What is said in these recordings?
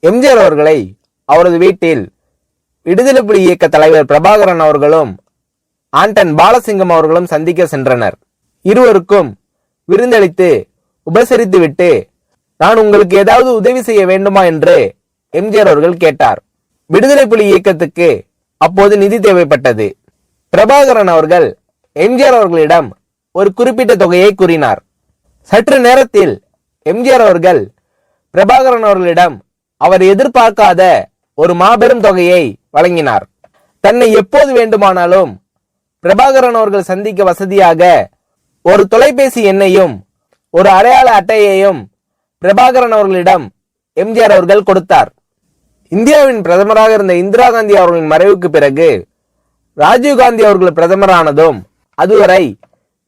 எம்ஜிஆர் அவர்களை அவரது வீட்டில் விடுதலை புலி இயக்க தலைவர் பிரபாகரன் அவர்களும் ஆண்டன் பாலசிங்கம் அவர்களும் சந்திக்க சென்றனர். இருவருக்கும் விருந்தளித்து உபசரித்துவிட்டு, நான் உங்களுக்கு ஏதாவது உதவி செய்ய வேண்டுமா என்று எம்ஜிஆர் அவர்கள் கேட்டார். விடுதலை புலி இயக்கத்துக்கு அப்போது நிதி தேவைப்பட்டது. பிரபாகரன் அவர்கள் எம்ஜிஆர் அவர்களிடம் ஒரு குறிப்பிட்ட தொகையை கூறினார். சற்று நேரத்தில் எம்ஜிஆர் அவர்கள் பிரபாகரன் அவர்களிடம் அவர் எதிர்பார்க்காத ஒரு மாபெரும் தொகையை வழங்கினார். தன்னை எப்போது வேண்டுமானாலும் பிரபாகரன் அவர்கள் சந்திக்க வசதியாக ஒரு தொலைபேசி எண்ணையும் ஒரு அடையாள அட்டையையும் பிரபாகரன் அவர்களிடம் எம்ஜிஆர் அவர்கள் கொடுத்தார். இந்தியாவின் பிரதமராக இருந்த இந்திரா காந்தி அவர்களின் மறைவுக்கு பிறகு ராஜீவ்காந்தி அவர்கள் பிரதமரானதும் அதுவரை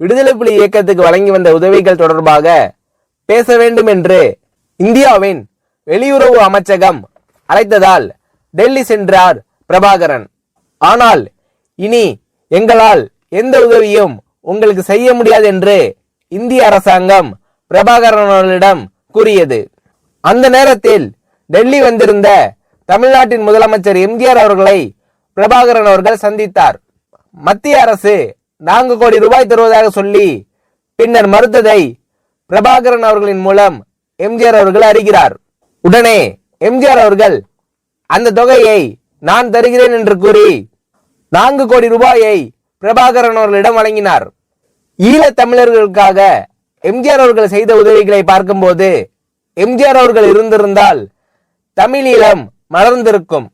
விடுதலை புலி இயக்கத்துக்கு வழங்கி வந்த உதவிகள் தொடர்பாக பேச வேண்டும் என்று இந்தியாவின் வெளியுறவு அமைச்சகம் அழைத்ததால் டெல்லி சென்றார் பிரபாகரன். ஆனால் இனி எங்களால் எந்த உதவியும் உங்களுக்கு செய்ய முடியாது என்று இந்திய அரசாங்கம் பிரபாகரன் அவர்களிடம் கூறியது. அந்த நேரத்தில் டெல்லி வந்திருந்த தமிழ்நாட்டின் முதலமைச்சர் எம்ஜிஆர் அவர்களை பிரபாகரன் அவர்கள் சந்தித்தார். மத்திய அரசு 4 கோடி ரூபாய் தருவதாக சொல்லி பின்னர் மறுத்ததை பிரபாகரன் அவர்களின் மூலம் எம்ஜிஆர் அவர்கள் அறிகிறார். உடனே எம்ஜிஆர் அவர்கள் அந்த தொகையை நான் தருகிறேன் என்று கூறி 4 கோடி ரூபாயை பிரபாகரன் அவர்களிடம் வழங்கினார். ஈழத் தமிழர்களுக்காக எம்ஜிஆர் அவர்கள் செய்த உதவிகளை பார்க்கும்போது எம்ஜிஆர் அவர்கள் இருந்திருந்தால் தமிழீழம் மலர்ந்திருக்கும்.